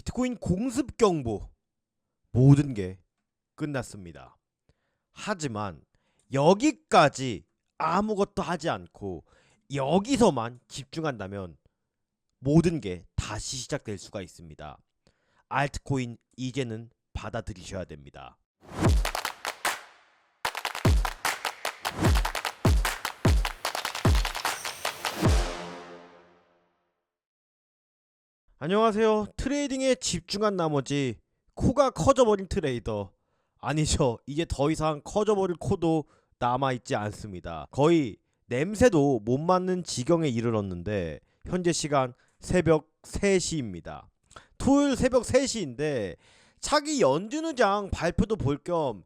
비트코인 공습 경보 모든 게 끝났습니다. 하지만 여기까지 아무것도 하지 않고 여기서만 집중한다면 모든 게 다시 시작될 수가 있습니다. 알트코인 이제는 받아들이셔야 됩니다. 안녕하세요. 트레이딩에 집중한 나머지 코가 커져버린 트레이더. 아니죠. 이제 더 이상 커져버릴 코도 남아있지 않습니다. 거의 냄새도 못 맡는 지경에 이르렀는데 현재 시간 새벽 3시입니다. 토요일 새벽 3시인데 차기 연준의장 발표도 볼 겸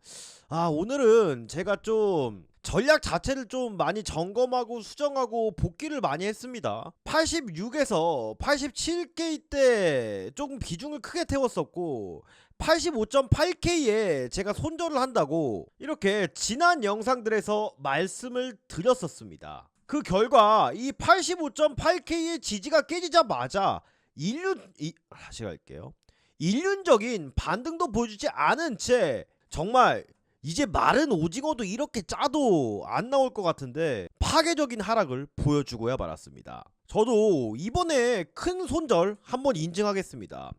오늘은 제가 좀 전략 자체를 좀 많이 점검하고 수정하고 복귀를 많이 했습니다. 86에서 87K 때 조금 비중을 크게 태웠었고 85.8K에 제가 손절을 한다고 이렇게 지난 영상들에서 말씀을 드렸었습니다. 그 결과 이 85.8K의 지지가 깨지자마자 다시 갈게요. 일륜적인 반등도 보여주지 않은 채 정말 이제 마른 오징어도 이렇게 짜도 안 나올 것 같은데 파괴적인 하락을 보여주고야 말았습니다. 저도 이번에 큰 손절 한번 인증하겠습니다.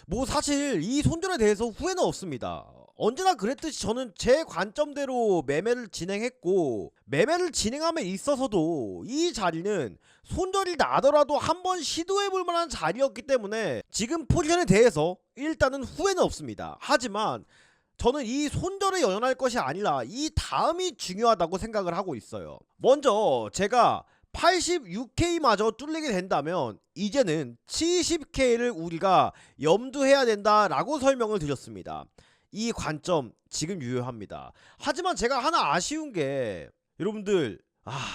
뭐 사실 이 손절에 대해서 후회는 없습니다. 언제나 그랬듯이 저는 제 관점대로 매매를 진행했고 매매를 진행함에 있어서도 이 자리는 손절이 나더라도 한번 시도해볼 만한 자리였기 때문에 지금 포지션에 대해서 일단은 후회는 없습니다. 하지만 저는 이 손절에 연연할 것이 아니라 이 다음이 중요하다고 생각을 하고 있어요. 먼저 제가 86K마저 뚫리게 된다면 이제는 70K를 우리가 염두해야 된다라고 설명을 드렸습니다. 이 관점 지금 유효합니다. 하지만 제가 하나 아쉬운 게 여러분들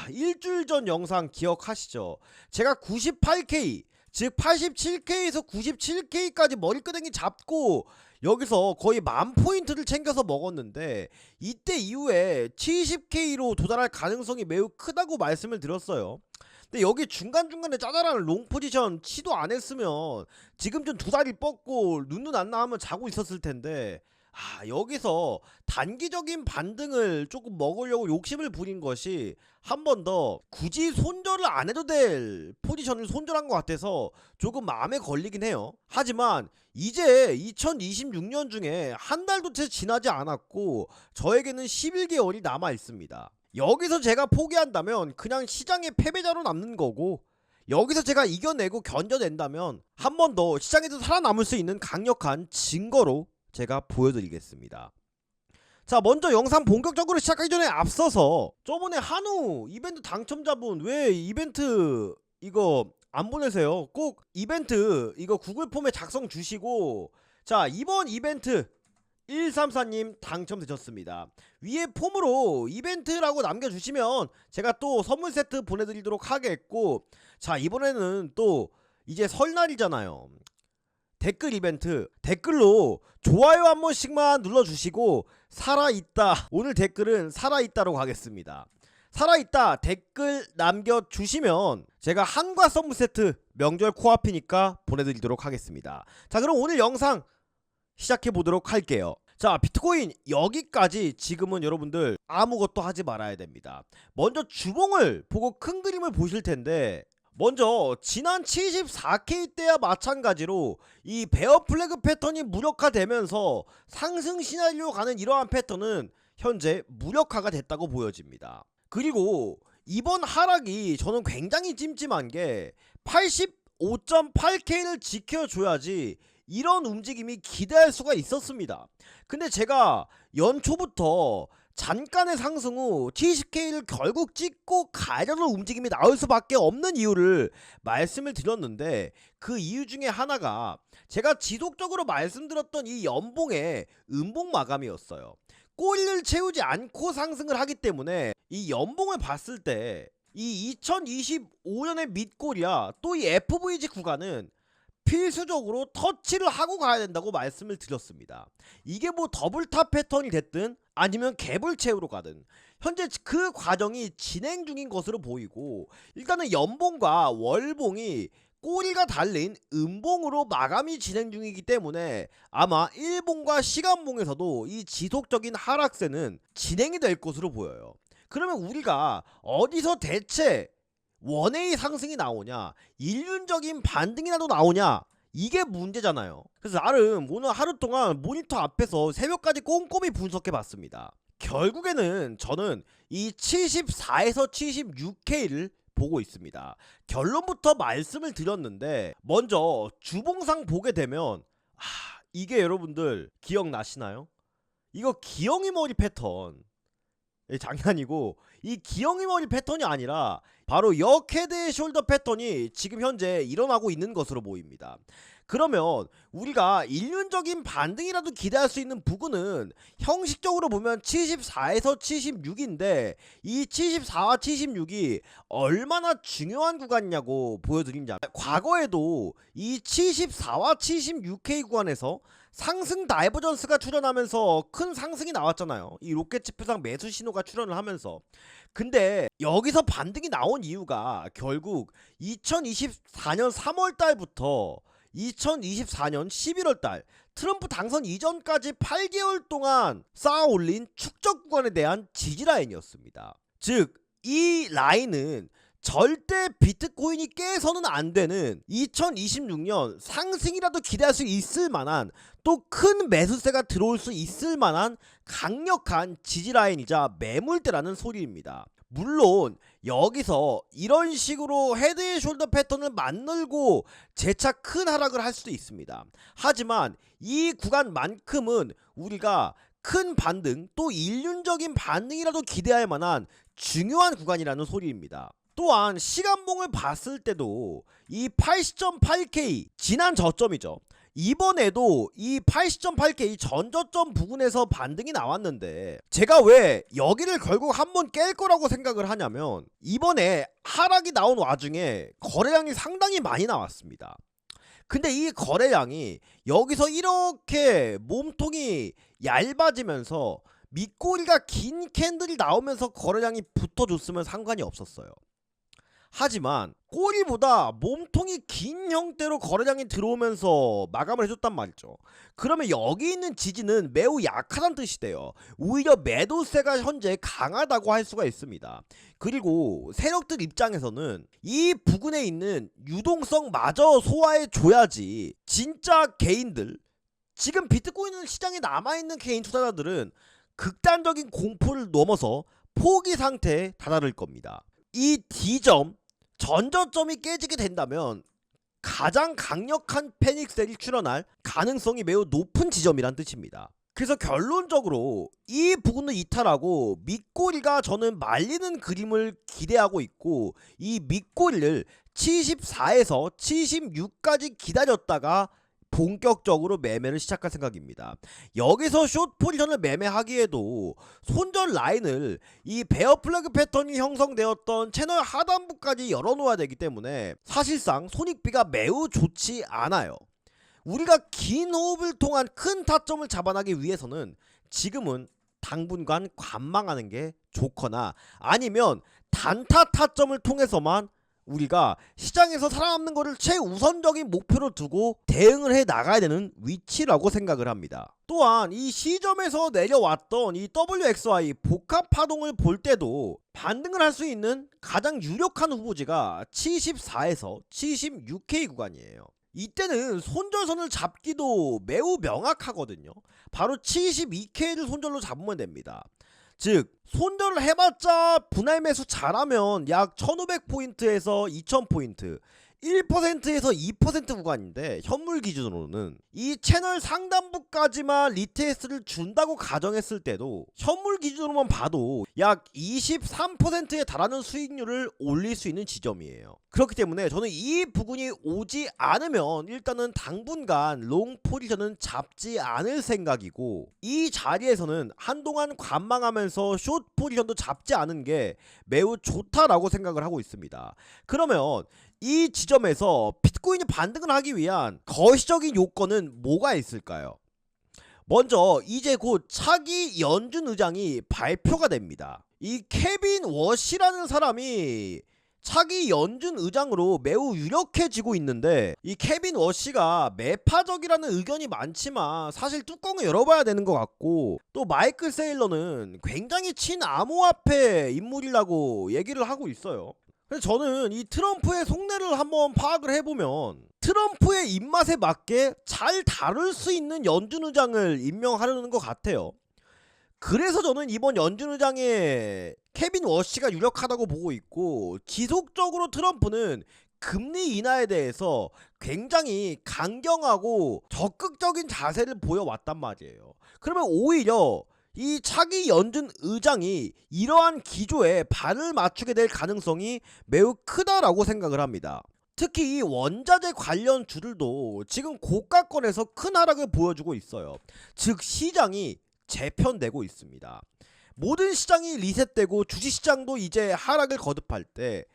일주일 전 영상 기억하시죠? 제가 98K 즉 87K에서 97K까지 머리끄댕이 잡고 여기서 거의 10,000포인트를 챙겨서 먹었는데 이때 이후에 70K로 도달할 가능성이 매우 크다고 말씀을 드렸어요. 근데 여기 중간중간에 짜잘한 롱 포지션 시도 안 했으면 지금 좀 두 다리 뻗고 눈눈 안 나하면 자고 있었을 텐데 여기서 단기적인 반등을 조금 먹으려고 욕심을 부린 것이 한 번 더 굳이 손절을 안 해도 될 포지션을 손절한 것 같아서 조금 마음에 걸리긴 해요. 하지만 이제 2026년 중에 한 달도 채 지나지 않았고 저에게는 11개월이 남아 있습니다. 여기서 제가 포기한다면 그냥 시장의 패배자로 남는 거고 여기서 제가 이겨내고 견뎌낸다면 한 번 더 시장에서 살아남을 수 있는 강력한 증거로 제가 보여드리겠습니다. 자, 먼저 영상 본격적으로 시작하기 전에 앞서서 저번에 한우 이벤트 당첨자분 왜 이벤트 이거 안 보내세요? 꼭 이벤트 이거 구글 폼에 작성 주시고, 자, 이번 이벤트 134님 당첨되셨습니다. 위에 폼으로 이벤트라고 남겨주시면 제가 또 선물 세트 보내드리도록 하겠고, 자, 이번에는 또 이제 설날이잖아요. 댓글 이벤트 댓글로 좋아요 한 번씩만 눌러주시고 살아있다, 오늘 댓글은 살아있다로 가겠습니다. 살아있다 댓글 남겨주시면 제가 한과 선물 세트 명절 코앞이니까 보내드리도록 하겠습니다. 자, 그럼 오늘 영상 시작해보도록 할게요. 자, 비트코인 여기까지 지금은 여러분들 아무것도 하지 말아야 됩니다. 먼저 주봉을 보고 큰 그림을 보실 텐데, 먼저 지난 74K 때와 마찬가지로 이 베어 플래그 패턴이 무력화되면서 상승 시나리오 가는 이러한 패턴은 현재 무력화가 됐다고 보여집니다. 그리고 이번 하락이 저는 굉장히 찜찜한 게 85.8K를 지켜줘야지 이런 움직임이 기대할 수가 있었습니다. 근데 제가 연초부터 잠깐의 상승 후 70K를 결국 찍고 가려는 움직임이 나올 수밖에 없는 이유를 말씀을 드렸는데, 그 이유 중에 하나가 제가 지속적으로 말씀드렸던 이 연봉의 음봉 마감이었어요. 꼬리를 채우지 않고 상승을 하기 때문에 이 연봉을 봤을 때 이 2025년의 밑꼬리야 또 이 FVG 구간은 필수적으로 터치를 하고 가야 된다고 말씀을 드렸습니다. 이게 뭐 더블탑 패턴이 됐든 아니면 갭을 채우러 가든 현재 그 과정이 진행 중인 것으로 보이고, 일단은 연봉과 월봉이 꼬리가 달린 음봉으로 마감이 진행 중이기 때문에 아마 일봉과 시간봉에서도 이 지속적인 하락세는 진행이 될 것으로 보여요. 그러면 우리가 어디서 대체 원웨이 상승이 나오냐, 일륜적인 반등이라도 나오냐, 이게 문제잖아요. 그래서 나름 오늘 하루 동안 모니터 앞에서 새벽까지 꼼꼼히 분석해 봤습니다. 결국에는 저는 이 74에서 76K를 보고 있습니다. 결론부터 말씀을 드렸는데, 먼저 주봉상 보게 되면 이게 여러분들 기억나시나요? 이거 기영이 머리 패턴 장난이고, 이 기영이 머리 패턴이 아니라 바로 역 헤드 숄더 패턴이 지금 현재 일어나고 있는 것으로 보입니다. 그러면 우리가 일륜적인 반등이라도 기대할 수 있는 부근은 형식적으로 보면 74에서 76인데, 이 74와 76이 얼마나 중요한 구간이냐고 보여드리자, 과거에도 이 74와 76K 구간에서 상승 다이버전스가 출현하면서 큰 상승이 나왔잖아요. 이 로켓지표상 매수 신호가 출현을 하면서. 근데 여기서 반등이 나온 이유가 결국 2024년 3월달부터 2024년 11월달 트럼프 당선 이전까지 8개월 동안 쌓아올린 축적 구간에 대한 지지라인이었습니다. 즉, 이 라인은 절대 비트코인이 깨서는 안 되는 2026년 상승이라도 기대할 수 있을 만한, 또 큰 매수세가 들어올 수 있을 만한 강력한 지지라인이자 매물대라는 소리입니다. 물론 여기서 이런 식으로 헤드 숄더 패턴을 만들고 재차 큰 하락을 할 수도 있습니다. 하지만 이 구간만큼은 우리가 큰 반등, 또 일륜적인 반등이라도 기대할 만한 중요한 구간이라는 소리입니다. 또한 시간봉을 봤을 때도 이 80.8K 지난 저점이죠. 이번에도 이 80.8K 전저점 부근에서 반등이 나왔는데, 제가 왜 여기를 결국 한번 깰 거라고 생각을 하냐면, 이번에 하락이 나온 와중에 거래량이 상당히 많이 나왔습니다. 근데 이 거래량이 여기서 이렇게 몸통이 얇아지면서 밑꼬리가 긴 캔들이 나오면서 거래량이 붙어줬으면 상관이 없었어요. 하지만 꼬리보다 몸통이 긴 형태로 거래량이 들어오면서 마감을 해줬단 말이죠. 그러면 여기 있는 지지는 매우 약하다는 뜻이 돼요. 오히려 매도세가 현재 강하다고 할 수가 있습니다. 그리고 세력들 입장에서는 이 부근에 있는 유동성마저 소화해줘야지 진짜 개인들, 지금 비트코인 시장에 남아있는 개인 투자자들은 극단적인 공포를 넘어서 포기 상태에 다다를 겁니다. 이 D점 전저점이 깨지게 된다면 가장 강력한 패닉셀이 출현할 가능성이 매우 높은 지점이란 뜻입니다. 그래서 결론적으로 이 부분을 이탈하고 밑꼬리가 저는 말리는 그림을 기대하고 있고, 이 밑꼬리를 74에서 76까지 기다렸다가 본격적으로 매매를 시작할 생각입니다. 여기서 숏 포지션을 매매하기에도 손절 라인을 이 베어 플래그 패턴이 형성되었던 채널 하단부까지 열어놓아야 되기 때문에 사실상 손익비가 매우 좋지 않아요. 우리가 긴 호흡을 통한 큰 타점을 잡아나기 위해서는 지금은 당분간 관망하는 게 좋거나, 아니면 단타 타점을 통해서만 우리가 시장에서 살아남는 것을 최우선적인 목표로 두고 대응을 해 나가야 되는 위치라고 생각을 합니다. 또한 이 시점에서 내려왔던 이 WXY 복합 파동을 볼 때도 반등을 할 수 있는 가장 유력한 후보지가 74에서 76K 구간이에요. 이때는 손절선을 잡기도 매우 명확하거든요. 바로 72K를 손절로 잡으면 됩니다. 즉, 손절을 해봤자 분할 매수 잘하면 약 1500포인트에서 2000포인트, 1%에서 2% 구간인데, 현물 기준으로는 이 채널 상단부까지만 리테스트를 준다고 가정했을 때도 현물 기준으로만 봐도 약 23%에 달하는 수익률을 올릴 수 있는 지점이에요. 그렇기 때문에 저는 이 부분이 오지 않으면 일단은 당분간 롱 포지션은 잡지 않을 생각이고, 이 자리에서는 한동안 관망하면서 숏 포지션도 잡지 않은 게 매우 좋다라고 생각을 하고 있습니다. 그러면 이 지점에서 비트코인이 반등을 하기 위한 거시적인 요건은 뭐가 있을까요? 먼저 이제 곧 차기 연준 의장이 발표가 됩니다. 이 케빈 워시라는 사람이 차기 연준 의장으로 매우 유력해지고 있는데, 이 케빈 워시가 매파적이라는 의견이 많지만 사실 뚜껑을 열어봐야 되는 것 같고, 또 마이클 세일러는 굉장히 친암호화폐 인물이라고 얘기를 하고 있어요. 그래서 저는 이 트럼프의 속내를 한번 파악을 해보면 트럼프의 입맛에 맞게 잘 다룰 수 있는 연준 의장을 임명하려는 것 같아요. 그래서 저는 이번 연준 의장에 케빈 워시가 유력하다고 보고 있고, 지속적으로 트럼프는 금리 인하에 대해서 굉장히 강경하고 적극적인 자세를 보여왔단 말이에요. 그러면 오히려 이 차기 연준 의장이 이러한 기조에 발을 맞추게 될 가능성이 매우 크다라고 생각을 합니다. 특히 이 원자재 관련 주들도 지금 고가권에서 큰 하락을 보여주고 있어요. 즉 시장이 재편되고 있습니다. 모든 시장이 리셋되고 주식시장도 이제 하락을 거듭할 때,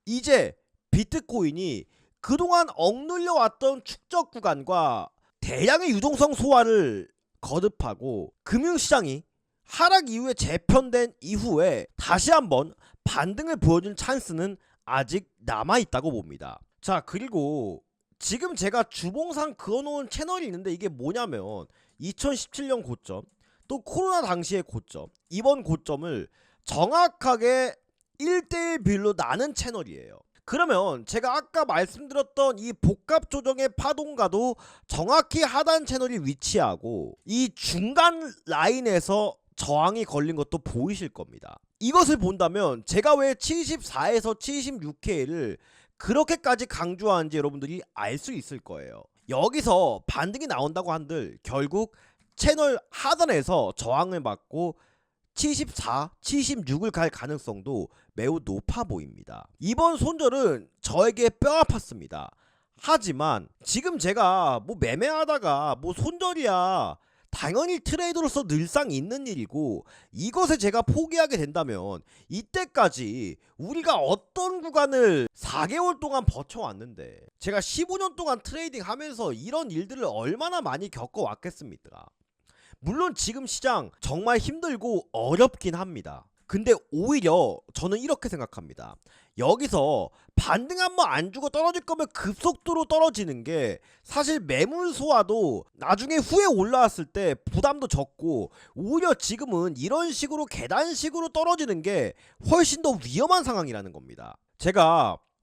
이제 비트코인이 그동안 억눌려 왔던 축적 구간과 대량의 유동성 소화를 거듭하고 금융시장이 하락 이후에 재편된 이후에 다시 한번 반등을 보여준 찬스는 아직 남아있다고 봅니다. 자, 그리고 지금 제가 주봉상 그어놓은 채널이 있는데, 이게 뭐냐면 2017년 고점, 또 코로나 당시의 고점, 이번 고점을 정확하게 1대1 비율로 나눈 채널이에요. 그러면 제가 아까 말씀드렸던 이 복합 조정의 파동과도 정확히 하단 채널이 위치하고, 이 중간 라인에서 저항이 걸린 것도 보이실 겁니다. 이것을 본다면 제가 왜 74에서 76K를 그렇게까지 강조하는지 여러분들이 알 수 있을 거예요. 여기서 반등이 나온다고 한들 결국 채널 하단에서 저항을 받고 74, 76을 갈 가능성도 매우 높아 보입니다. 이번 손절은 저에게 뼈아팠습니다. 하지만 지금 제가 뭐 매매하다가 뭐 손절이야, 당연히 트레이더로서 늘상 있는 일이고, 이것을 제가 포기하게 된다면 이때까지 우리가 어떤 구간을 4개월 동안 버텨왔는데, 제가 15년 동안 트레이딩 하면서 이런 일들을 얼마나 많이 겪어왔겠습니까? 물론 지금 시장 정말 힘들고 어렵긴 합니다. 근데 오히려 저는 이렇게 생각합니다. 여기서 반등 한번 안 주고 떨어질 거면 급속도로 떨어지는 게 사실 매물 소화도 나중에 후에 올라왔을 때 부담도 적고, 오히려 지금은 이런 식으로 계단식으로 떨어지는 게 훨씬 더 위험한 상황이라는 겁니다.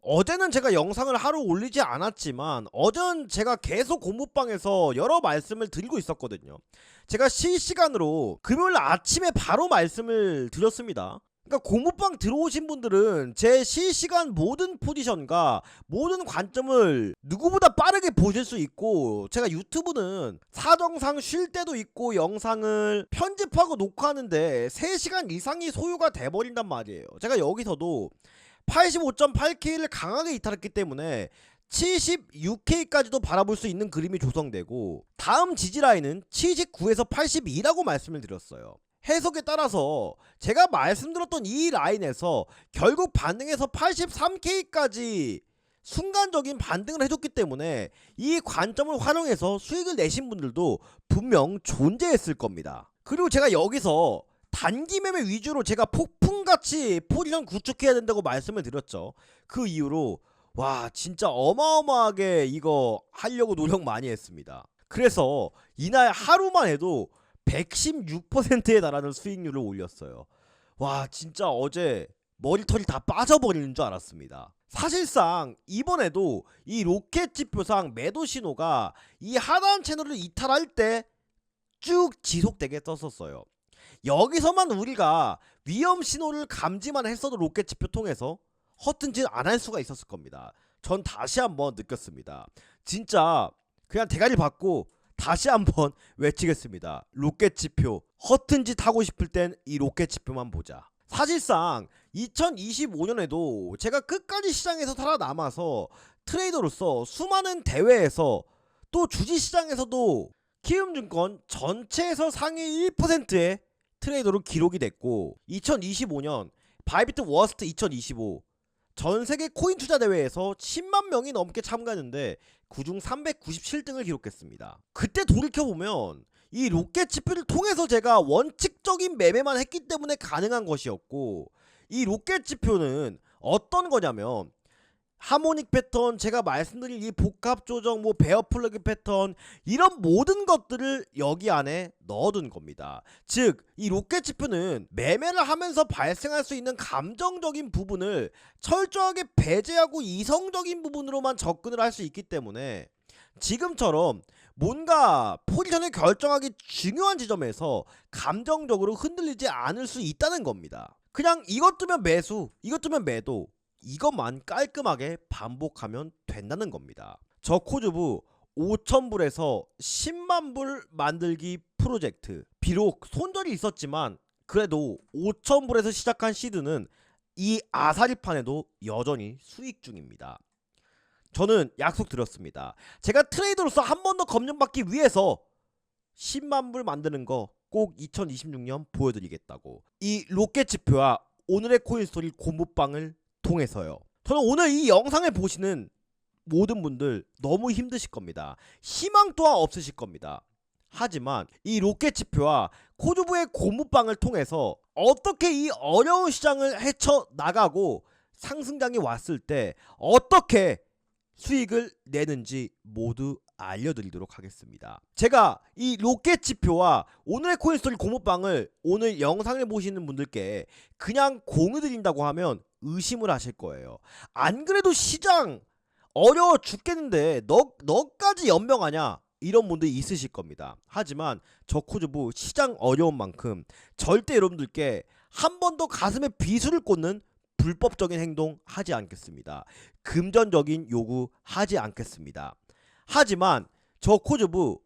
어제는 제가 영상을 하루 올리지 않았지만 어제는 제가 계속 공부방에서 여러 말씀을 드리고 있었거든요. 제가 실시간으로 금요일 아침에 바로 말씀을 드렸습니다. 그러니까 공부방 들어오신 분들은 제 실시간 모든 포지션과 모든 관점을 누구보다 빠르게 보실 수 있고, 제가 유튜브는 사정상 쉴 때도 있고 영상을 편집하고 녹화하는데 3시간 이상이 소요가 돼버린단 말이에요. 제가 여기서도 85.8K를 강하게 이탈했기 때문에 76K까지도 바라볼 수 있는 그림이 조성되고, 다음 지지라인은 79에서 82라고 말씀을 드렸어요. 해석에 따라서 제가 말씀드렸던 이 라인에서 결국 반등해서 83K까지 순간적인 반등을 해줬기 때문에 이 관점을 활용해서 수익을 내신 분들도 분명 존재했을 겁니다. 그리고 제가 여기서 단기 매매 위주로 제가 폭풍같이 포지션 구축해야 된다고 말씀을 드렸죠. 그 이후로 와, 진짜 어마어마하게 이거 하려고 노력 많이 했습니다. 그래서 이날 하루만 해도 116%에 달하는 수익률을 올렸어요. 와, 진짜 어제 머리털이 다 빠져버리는 줄 알았습니다. 사실상 이번에도 이 로켓 지표상 매도 신호가 이 하단 채널을 이탈할 때 쭉 지속되게 떴었어요. 여기서만 우리가 위험 신호를 감지만 했어도 로켓 지표 통해서 허튼 짓 안 할 수가 있었을 겁니다. 전 다시 한번 느꼈습니다. 진짜 그냥 대가리 받고 다시 한번 외치겠습니다. 로켓 지표, 허튼 짓 하고 싶을 땐 이 로켓 지표만 보자. 사실상 2025년에도 제가 끝까지 시장에서 살아남아서 트레이더로서 수많은 대회에서, 또 주식시장에서도 키움증권 전체에서 상위 1%의 트레이더로 기록이 됐고, 2025년 바이비트 워스트 2025 전세계 코인 투자 대회에서 10만 명이 넘게 참가했는데 그중 397등을 기록했습니다. 그때 돌이켜보면 이 로켓 지표를 통해서 제가 원칙적인 매매만 했기 때문에 가능한 것이었고, 이 로켓 지표는 어떤 거냐면 하모닉 패턴, 제가 말씀드린 이 복합 조정, 뭐 베어 플러그 패턴, 이런 모든 것들을 여기 안에 넣어둔 겁니다. 즉, 이 로켓 지표는 매매를 하면서 발생할 수 있는 감정적인 부분을 철저하게 배제하고 이성적인 부분으로만 접근을 할 수 있기 때문에 지금처럼 뭔가 포지션을 결정하기 중요한 지점에서 감정적으로 흔들리지 않을 수 있다는 겁니다. 그냥 이것 뜨면 매수, 이것 뜨면 매도, 이것만 깔끔하게 반복하면 된다는 겁니다. 저 코주부 5,000불에서 10만 불 만들기 프로젝트, 비록 손절이 있었지만 그래도 5,000불에서 시작한 시드는 이 아사리판에도 여전히 수익 중입니다. 저는 약속드렸습니다. 제가 트레이더로서 한 번 더 검증받기 위해서 10만 불 만드는 거 꼭 2026년 보여드리겠다고. 이 로켓 지표와 오늘의 코인스토리 고무방을 통해서요. 저는 오늘 이 영상을 보시는 모든 분들 너무 힘드실 겁니다. 희망 또한 없으실 겁니다. 하지만 이 로켓 지표와 코주부의 고무방을 통해서 어떻게 이 어려운 시장을 헤쳐나가고 상승장이 왔을 때 어떻게 수익을 내는지 모두 알려드리도록 하겠습니다. 제가 이 로켓 지표와 오늘의 코인스토리 고무방을 오늘 영상을 보시는 분들께 그냥 공유드린다고 하면 의심을 하실 거예요. 안 그래도 시장 어려워 죽겠는데 너까지 연명하냐, 이런 분들이 있으실 겁니다. 하지만 저 코주부 시장 어려운 만큼 절대 여러분들께 한 번 더 가슴에 비수를 꽂는 불법적인 행동 하지 않겠습니다. 금전적인 요구 하지 않겠습니다. 하지만 저 코주부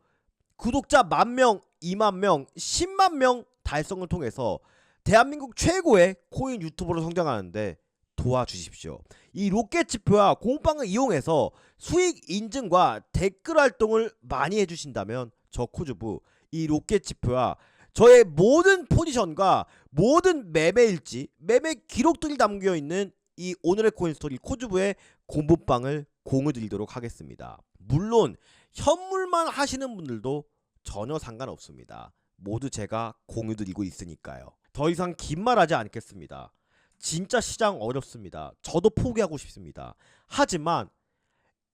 구독자 10,000명, 20,000명, 100,000명 달성을 통해서 대한민국 최고의 코인 유튜버로 성장하는데 도와주십시오. 이 로켓 지표와 공방을 이용해서 수익 인증과 댓글 활동을 많이 해주신다면 저 코주부 이 로켓 지표와 저의 모든 포지션과 모든 매매 일지, 매매 기록들이 담겨있는 이 오늘의 코인스토리 코주부의 공부방을 공유드리도록 하겠습니다. 물론 현물만 하시는 분들도 전혀 상관없습니다. 모두 제가 공유드리고 있으니까요. 더 이상 긴 말하지 않겠습니다. 진짜 시장 어렵습니다. 저도 포기하고 싶습니다. 하지만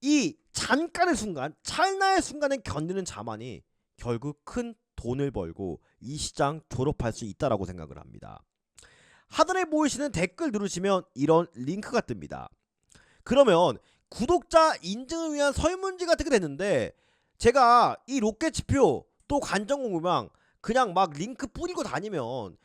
이 잠깐의 순간, 찰나의 순간에 견디는 자만이 결국 큰 돈을 벌고 이 시장 졸업할 수 있다라고 생각을 합니다. 하단에 보이시는 댓글 누르시면 이런 링크가 뜹니다. 그러면 구독자 인증을 위한 설문지가 뜨게 됐는데, 제가 이 로켓 지표 또 관전 공유방 그냥 막 링크 뿌리고 다니면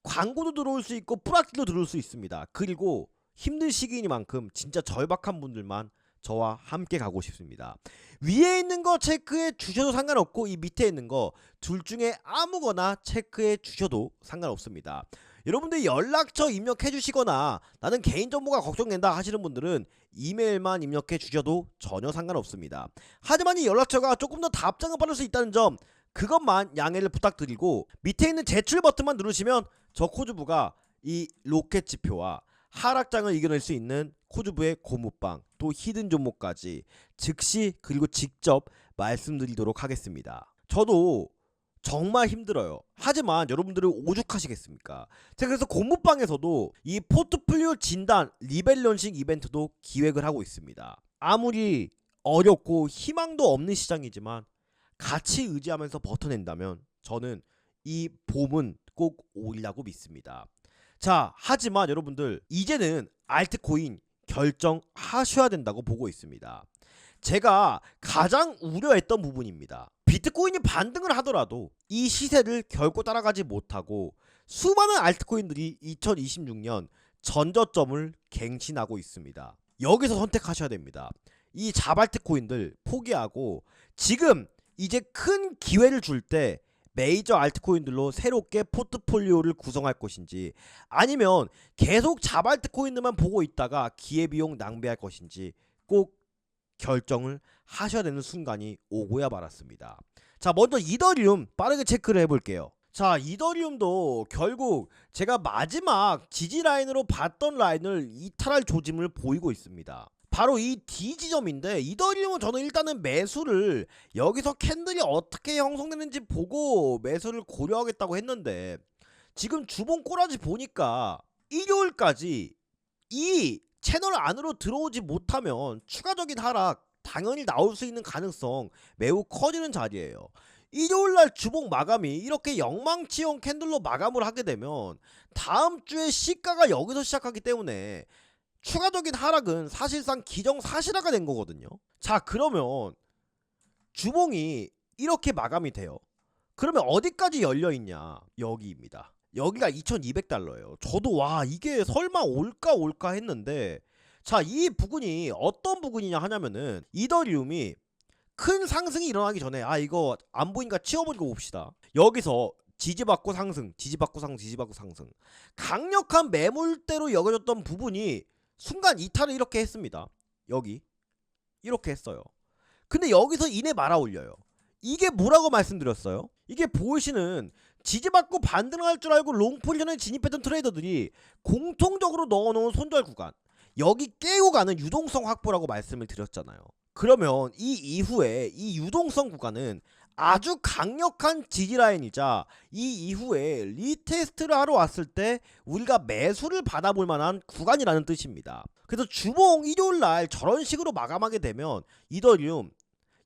광고도 들어올 수 있고 뿌락질도 들어올 수 있습니다. 그리고 힘든 시기이니만큼 진짜 절박한 분들만 저와 함께 가고 싶습니다. 위에 있는 거 체크해 주셔도 상관없고 이 밑에 있는 거 둘 중에 아무거나 체크해 주셔도 상관없습니다. 여러분들 연락처 입력해 주시거나 나는 개인정보가 걱정된다 하시는 분들은 이메일만 입력해 주셔도 전혀 상관없습니다. 하지만 이 연락처가 조금 더 답장을 받을 수 있다는 점, 그것만 양해를 부탁드리고 밑에 있는 제출 버튼만 누르시면 저 코주부가 이 로켓 지표와 하락장을 이겨낼 수 있는 코주부의 고무방, 또 히든 종목까지 즉시 그리고 직접 말씀드리도록 하겠습니다. 저도 정말 힘들어요. 하지만 여러분들은 오죽하시겠습니까? 제가 그래서 고무방에서도 이 포트폴리오 진단 리밸런싱 이벤트도 기획을 하고 있습니다. 아무리 어렵고 희망도 없는 시장이지만 같이 의지하면서 버텨낸다면 저는 이 봄은 꼭 오리라고 믿습니다. 자, 하지만 여러분들 이제는 알트코인 결정하셔야 된다고 보고 있습니다. 제가 가장 우려했던 부분입니다. 비트코인이 반등을 하더라도 이 시세를 결코 따라가지 못하고 수많은 알트코인들이 2026년 전저점을 갱신하고 있습니다. 여기서 선택하셔야 됩니다. 이 자발트코인들 포기하고 지금 이제 큰 기회를 줄 때 메이저 알트코인들로 새롭게 포트폴리오를 구성할 것인지, 아니면 계속 자발트코인들만 보고 있다가 기회비용 낭비할 것인지 꼭 결정을 하셔야 되는 순간이 오고야 말았습니다. 자, 먼저 이더리움 빠르게 체크를 해볼게요. 자, 이더리움도 결국 제가 마지막 지지라인으로 봤던 라인을 이탈할 조짐을 보이고 있습니다. 바로 이 D지점인데, 이더리움은 저는 일단은 매수를 여기서 캔들이 어떻게 형성되는지 보고 매수를 고려하겠다고 했는데, 지금 주봉 꼬라지 보니까 일요일까지 이 채널 안으로 들어오지 못하면 추가적인 하락 당연히 나올 수 있는 가능성 매우 커지는 자리예요. 일요일날 주봉 마감이 이렇게 영망치형 캔들로 마감을 하게 되면 다음 주에 시가가 여기서 시작하기 때문에 추가적인 하락은 사실상 기정사실화가 된 거거든요. 자, 그러면 주봉이 이렇게 마감이 돼요. 그러면 어디까지 열려있냐? 여기입니다. 여기가 2200달러예요. 저도 와, 이게 설마 올까 했는데, 자, 이 부분이 어떤 부분이냐 하냐면은 이더리움이 큰 상승이 일어나기 전에, 이거 안 보이니까 치워버리고 봅시다. 여기서 지지받고 상승, 지지받고 상승, 지지받고 상승, 강력한 매물대로 여겨졌던 부분이 순간 이탈을 이렇게 했습니다. 여기 이렇게 했어요. 근데 여기서 이내 말아 올려요. 이게 뭐라고 말씀드렸어요? 이게 보이시는 지지받고 반등할 줄 알고 롱 포지션에 진입했던 트레이더들이 공통적으로 넣어놓은 손절 구간, 여기 깨고 가는 유동성 확보라고 말씀을 드렸잖아요. 그러면 이 이후에 이 유동성 구간은 아주 강력한 지지라인이자 이 이후에 리테스트를 하러 왔을 때 우리가 매수를 받아볼 만한 구간이라는 뜻입니다. 그래서 주봉 일요일날 저런 식으로 마감하게 되면 이더리움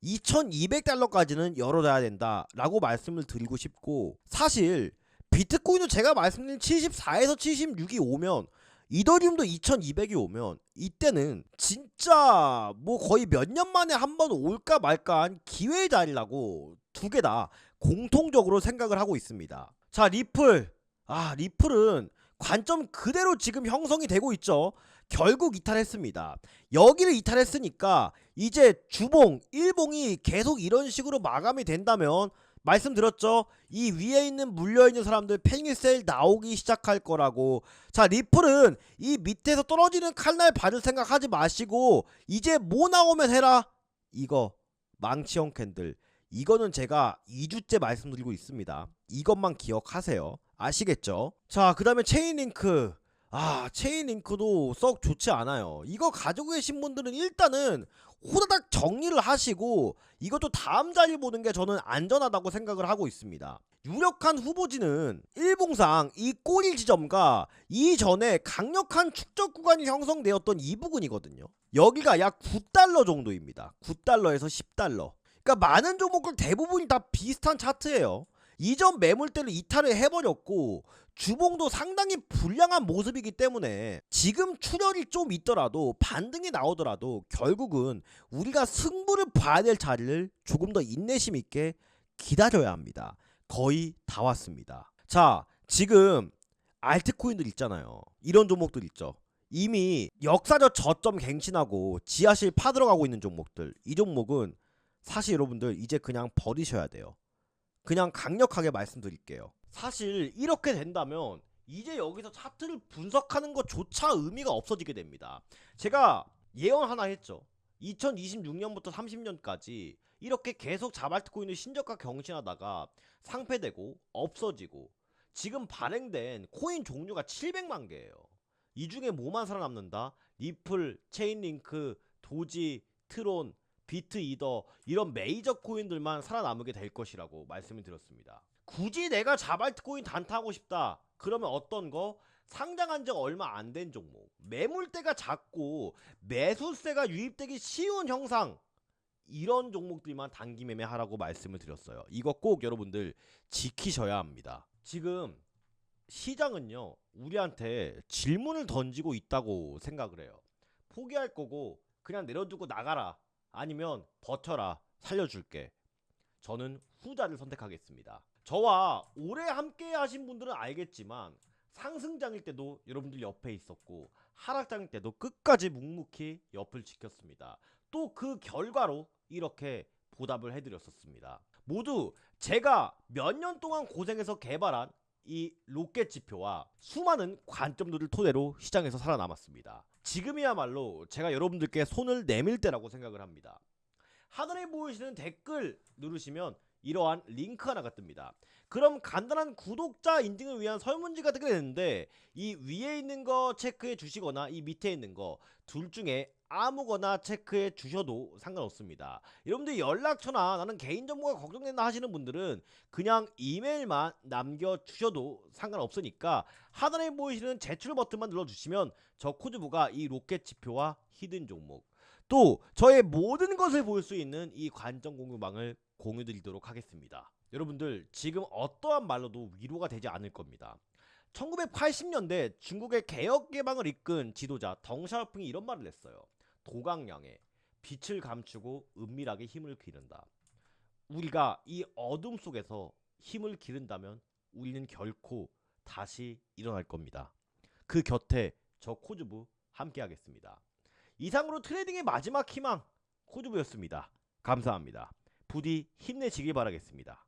2200달러까지는 열어둬야 된다 라고 말씀을 드리고 싶고, 사실 비트코인도 제가 말씀드린 74에서 76이 오면 이더리움도 2200이 오면 이때는 진짜 뭐 거의 몇 년 만에 한 번 올까 말까 한 기회의 자리라고 두 개 다 공통적으로 생각을 하고 있습니다. 자, 리플은 관점 그대로 지금 형성이 되고 있죠. 결국 이탈했습니다. 여기를 이탈했으니까 이제 주봉, 일봉이 계속 이런 식으로 마감이 된다면 말씀드렸죠. 이 위에 있는 물려있는 사람들 패닉셀 나오기 시작할 거라고. 자, 리플은 이 밑에서 떨어지는 칼날 받을 생각 하지 마시고 이제 뭐 나오면 해라. 이거 망치형 캔들, 이거는 제가 2주째 말씀드리고 있습니다. 이것만 기억하세요. 아시겠죠? 자, 그 다음에 체인링크. 체인링크도 썩 좋지 않아요. 이거 가지고 계신 분들은 일단은 호다닥 정리를 하시고 이것도 다음 자리 보는 게 저는 안전하다고 생각을 하고 있습니다. 유력한 후보지는 일봉상 이 꼬리 지점과 이전에 강력한 축적 구간이 형성되었던 이 부분이거든요. 여기가 약 9달러 정도입니다. 9달러에서 10달러. 그러니까 많은 종목들 대부분이 다 비슷한 차트예요. 이전 매물대를 이탈을 해버렸고 주봉도 상당히 불량한 모습이기 때문에 지금 출혈이 좀 있더라도 반등이 나오더라도 결국은 우리가 승부를 봐야 될 자리를 조금 더 인내심 있게 기다려야 합니다. 거의 다 왔습니다. 자, 지금 알트코인들 있잖아요. 이런 종목들 있죠. 이미 역사적 저점 갱신하고 지하실 파들어가고 있는 종목들, 이 종목은 사실 여러분들 이제 그냥 버리셔야 돼요. 그냥 강력하게 말씀드릴게요. 사실 이렇게 된다면 이제 여기서 차트를 분석하는 것조차 의미가 없어지게 됩니다. 제가 예언 하나 했죠. 2026년부터 30년까지 이렇게 계속 자발트코인을 신저가 경신하다가 상폐되고 없어지고 지금 발행된 코인 종류가 700만 개예요. 이 중에 뭐만 살아남는다? 리플, 체인링크, 도지, 트론, 비트 이더, 이런 메이저 코인들만 살아남게 될 것이라고 말씀을 드렸습니다. 굳이 내가 자발트코인 단타하고 싶다 그러면 어떤 거? 상장한 지 얼마 안 된 종목, 매물대가 작고 매수세가 유입되기 쉬운 형상, 이런 종목들만 단기 매매하라고 말씀을 드렸어요. 이거 꼭 여러분들 지키셔야 합니다. 지금 시장은요 우리한테 질문을 던지고 있다고 생각을 해요. 포기할 거고 그냥 내려두고 나가라, 아니면 버텨라, 살려줄게. 저는 후자를 선택하겠습니다. 저와 오래 함께 하신 분들은 알겠지만 상승장일 때도 여러분들 옆에 있었고 하락장일 때도 끝까지 묵묵히 옆을 지켰습니다. 또 그 결과로 이렇게 보답을 해드렸었습니다. 모두 제가 몇 년 동안 고생해서 개발한 이 로켓 지표와 수많은 관점들을 토대로 시장에서 살아남았습니다. 지금이야말로 제가 여러분들께 손을 내밀 때라고 생각을 합니다. 하늘에 보이시는 댓글 누르시면 이러한 링크 하나가 뜹니다. 그럼 간단한 구독자 인증을 위한 설문지가 뜨게 되는데 이 위에 있는 거 체크해 주시거나 이 밑에 있는 거 둘 중에 아무거나 체크해 주셔도 상관없습니다. 여러분들 연락처나 나는 개인정보가 걱정된다 하시는 분들은 그냥 이메일만 남겨주셔도 상관없으니까 하단에 보이시는 제출 버튼만 눌러주시면 저 코즈부가 이 로켓 지표와 히든 종목 또 저의 모든 것을 볼 수 있는 이 관전 공유망을 공유드리도록 하겠습니다. 여러분들 지금 어떠한 말로도 위로가 되지 않을 겁니다. 1980년대 중국의 개혁 개방을 이끈 지도자 덩샤오핑이 이런 말을 했어요. 도강량에 빛을 감추고 은밀하게 힘을 기른다. 우리가 이 어둠 속에서 힘을 기른다면 우리는 결코 다시 일어날 겁니다. 그 곁에 저 코즈부 함께 하겠습니다. 이상으로 트레이딩의 마지막 희망 코즈부였습니다. 감사합니다. 부디 힘내시길 바라겠습니다.